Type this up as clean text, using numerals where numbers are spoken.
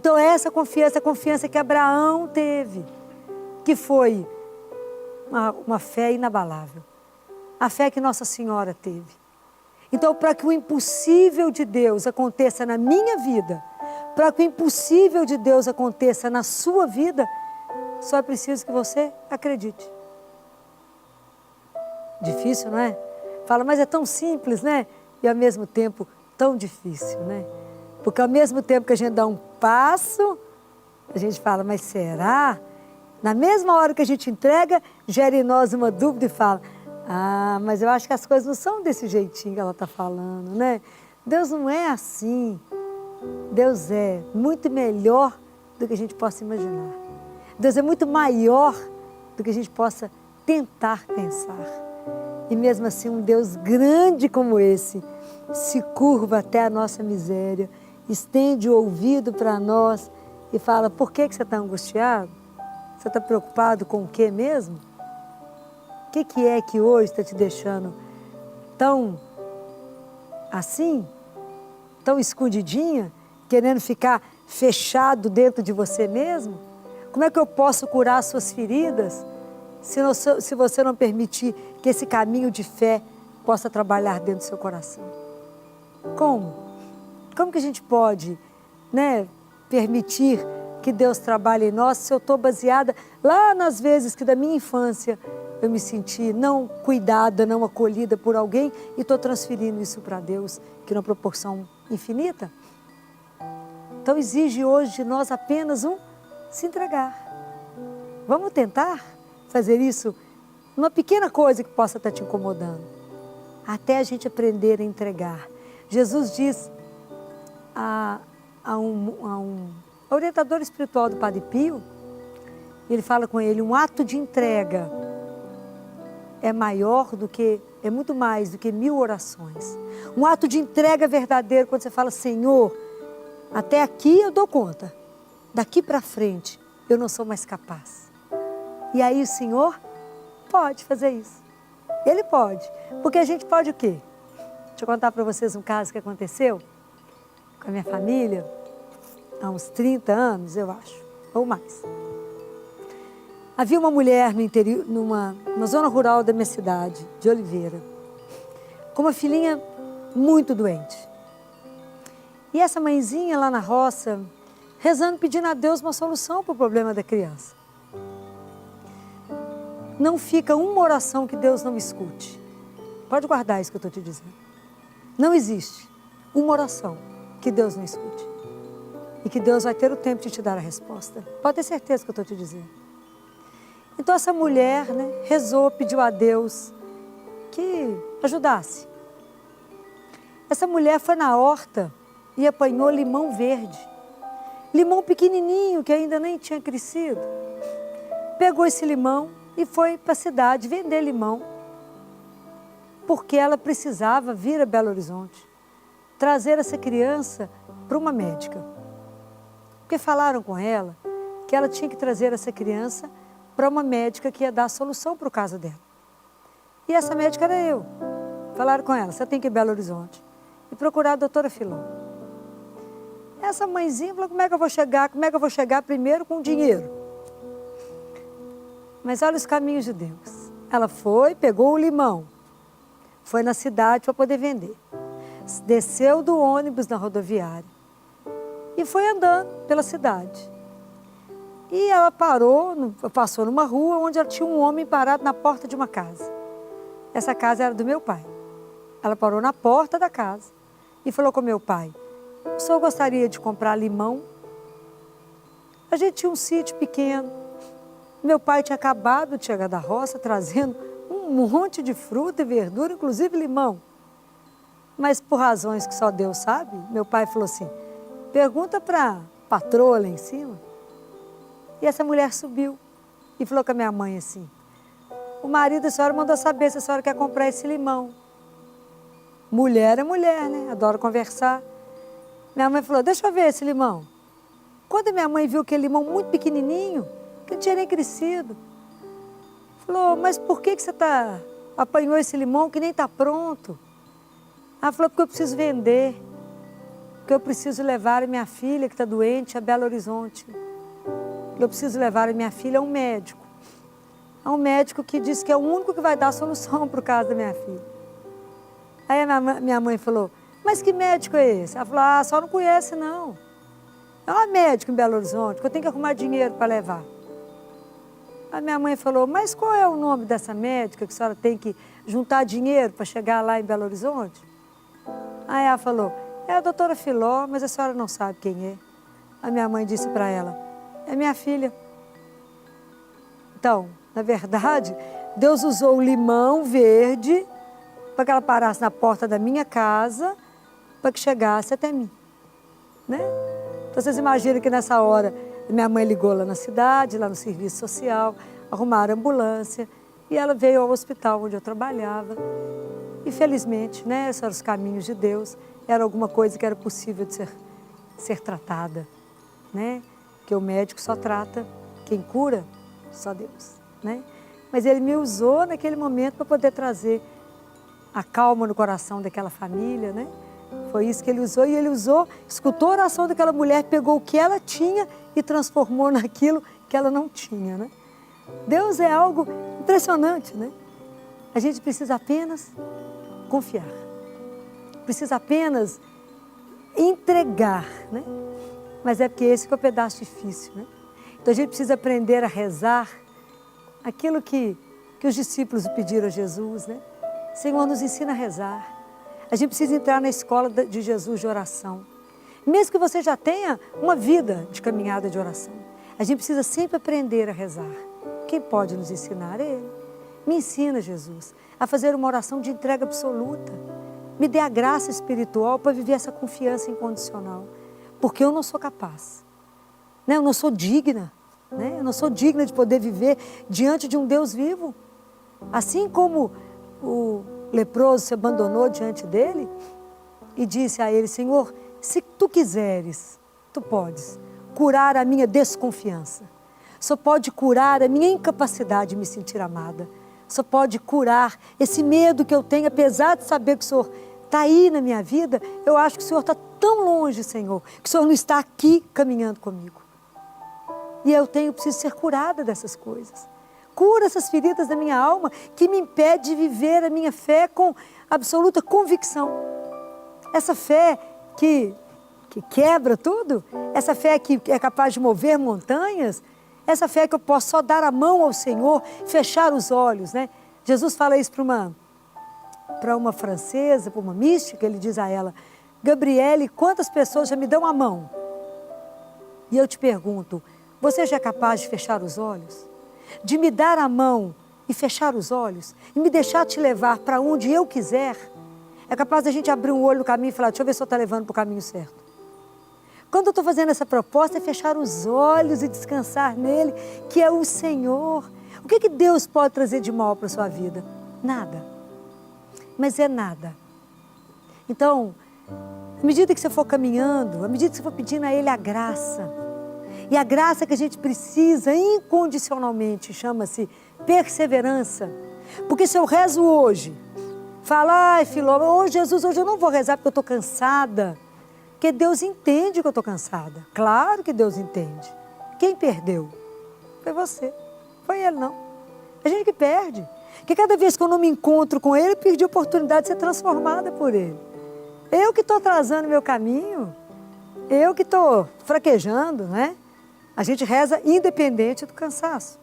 Então essa confiança, a confiança que Abraão teve, que foi uma fé inabalável. A fé que Nossa Senhora teve. Então, para que o impossível de Deus aconteça na minha vida, para que o impossível de Deus aconteça na sua vida, só é preciso que você acredite. Difícil, não é? Fala, mas é tão simples, né? E ao mesmo tempo tão difícil, né? Porque ao mesmo tempo que a gente dá um passo, a gente fala, mas será? Na mesma hora que a gente entrega, gera em nós uma dúvida e fala, ah, mas eu acho que as coisas não são desse jeitinho que ela está falando, né? Deus não é assim. Deus é muito melhor do que a gente possa imaginar. Deus é muito maior do que a gente possa tentar pensar. E mesmo assim, um Deus grande como esse se curva até a nossa miséria, estende o ouvido para nós e fala, por que você está angustiado? Você está preocupado com o que mesmo? O que é que hoje está te deixando tão assim, tão escondidinha, querendo ficar fechado dentro de você mesmo? Como é que eu posso curar as suas feridas se você não permitir que esse caminho de fé possa trabalhar dentro do seu coração? Como? Como que a gente pode, né, permitir que Deus trabalhe em nós se eu estou baseada lá nas vezes que da minha infância eu me senti não cuidada, não acolhida por alguém e estou transferindo isso para Deus, que numa proporção infinita? Então exige hoje de nós apenas se entregar. Vamos tentar fazer isso numa pequena coisa que possa estar te incomodando, até a gente aprender a entregar. Jesus diz a um orientador espiritual do Padre Pio, ele fala com ele, um ato de entrega é muito mais do que 1000 orações. Um ato de entrega verdadeiro, quando você fala, Senhor, até aqui eu dou conta, daqui para frente eu não sou mais capaz. E aí o Senhor pode fazer isso. Ele pode, porque a gente pode o quê? Deixa eu contar para vocês um caso que aconteceu com a minha família, há uns 30 anos, eu acho, ou mais. Havia uma mulher no interior, numa zona rural da minha cidade, de Oliveira, com uma filhinha muito doente. E essa mãezinha lá na roça, rezando, pedindo a Deus uma solução para o problema da criança. Não fica uma oração que Deus não escute. Pode guardar isso que eu estou te dizendo. Não existe uma oração que Deus não escute. E que Deus vai ter o tempo de te dar a resposta. Pode ter certeza que eu estou te dizendo. Então essa mulher, né, rezou, pediu a Deus que ajudasse. Essa mulher foi na horta e apanhou limão verde. Limão pequenininho, que ainda nem tinha crescido. Pegou esse limão e foi para a cidade vender limão. Porque ela precisava vir a Belo Horizonte, trazer essa criança para uma médica. Porque falaram com ela que ela tinha que trazer essa criança para uma médica que ia dar a solução para o caso dela. E essa médica era eu. Falaram com ela, você tem que ir a Belo Horizonte e procurar a doutora Filó. Essa mãezinha falou, como é que eu vou chegar? Como é que eu vou chegar primeiro com dinheiro? Mas olha os caminhos de Deus. Ela foi, pegou o limão, foi na cidade para poder vender. Desceu do ônibus na rodoviária e foi andando pela cidade. E ela passou numa rua onde ela tinha um homem parado na porta de uma casa. Essa casa era do meu pai. Ela parou na porta da casa e falou com meu pai, o senhor gostaria de comprar limão? A gente tinha um sítio pequeno. Meu pai tinha acabado de chegar da roça trazendo um monte de fruta e verdura, inclusive limão. Mas por razões que só Deus sabe, meu pai falou assim, pergunta para a patroa lá em cima. E essa mulher subiu e falou com a minha mãe assim, o marido da senhora mandou saber se a senhora quer comprar esse limão. Mulher é mulher, né? Adora conversar. Minha mãe falou, deixa eu ver esse limão. Quando a minha mãe viu aquele limão muito pequenininho, que não tinha nem crescido, falou, mas por que você apanhou esse limão que nem está pronto? Ela falou, porque eu preciso vender. porque eu preciso levar a minha filha que está doente a Belo Horizonte. Eu preciso levar a minha filha a um médico. A um médico que diz que é o único que vai dar solução para o caso da minha filha. Aí a minha mãe falou, mas que médico é esse? Ela falou, só não conhece não. É um médico em Belo Horizonte, que eu tenho que arrumar dinheiro para levar. A minha mãe falou, mas qual é o nome dessa médica que a senhora tem que juntar dinheiro para chegar lá em Belo Horizonte? Aí ela falou, é a doutora Filó, mas a senhora não sabe quem é. A minha mãe disse para ela, é minha filha. Então, na verdade, Deus usou o limão verde para que ela parasse na porta da minha casa, para que chegasse até mim, né? Então, vocês imaginam que nessa hora, minha mãe ligou lá na cidade, lá no serviço social, arrumaram a ambulância, e ela veio ao hospital onde eu trabalhava. E felizmente, né, esses eram os caminhos de Deus, era alguma coisa que era possível de ser tratada, né? Porque o médico só trata, quem cura, só Deus, né? Mas ele me usou naquele momento para poder trazer a calma no coração daquela família, né? Foi isso que ele usou, e ele usou, escutou a oração daquela mulher, pegou o que ela tinha e transformou naquilo que ela não tinha, né? Deus é algo impressionante, né? A gente precisa apenas confiar, precisa apenas entregar, né? Mas é porque esse que é o pedaço difícil, né? Então a gente precisa aprender a rezar aquilo que os discípulos pediram a Jesus, né? Senhor, nos ensina a rezar. A gente precisa entrar na escola de Jesus de oração. Mesmo que você já tenha uma vida de caminhada de oração, a gente precisa sempre aprender a rezar. Quem pode nos ensinar é Ele. Me ensina, Jesus, a fazer uma oração de entrega absoluta. Me dê a graça espiritual para viver essa confiança incondicional. Porque eu não sou capaz, né? Eu não sou digna, né? Eu não sou digna de poder viver diante de um Deus vivo. Assim como o leproso se abandonou diante dele e disse a ele, Senhor, se tu quiseres, tu podes curar a minha desconfiança. Só pode curar a minha incapacidade de me sentir amada. Só pode curar esse medo que eu tenho, apesar de saber que o Senhor está aí na minha vida, eu acho que o Senhor está tão longe, Senhor, que o Senhor não está aqui caminhando comigo. E eu preciso ser curada dessas coisas. Cura essas feridas da minha alma que me impede de viver a minha fé com absoluta convicção. Essa fé que quebra tudo, essa fé que é capaz de mover montanhas, essa fé que eu posso só dar a mão ao Senhor, fechar os olhos, né? Jesus fala isso para uma francesa, para uma mística, ele diz a ela, Gabriele, quantas pessoas já me dão a mão? E eu te pergunto, você já é capaz de fechar os olhos? De me dar a mão e fechar os olhos? E me deixar te levar para onde eu quiser? É capaz da gente abrir um olho no caminho e falar, deixa eu ver se eu estou levando para o caminho certo. Quando eu estou fazendo essa proposta é fechar os olhos e descansar nele, que é o Senhor. O que Deus pode trazer de mal para a sua vida? Nada. Mas é nada. Então, à medida que você for caminhando, à medida que você for pedindo a Ele a graça, e a graça que a gente precisa incondicionalmente chama-se perseverança. Porque se eu rezo hoje, falar, ai Filó, Jesus, hoje eu não vou rezar porque eu estou cansada. Porque Deus entende que eu estou cansada. Claro que Deus entende. Quem perdeu? Foi você. Foi Ele não. A gente que perde. Porque cada vez que eu não me encontro com Ele, eu perdi a oportunidade de ser transformada por Ele. Eu que estou atrasando meu caminho. Eu que estou fraquejando, né? A gente reza independente do cansaço.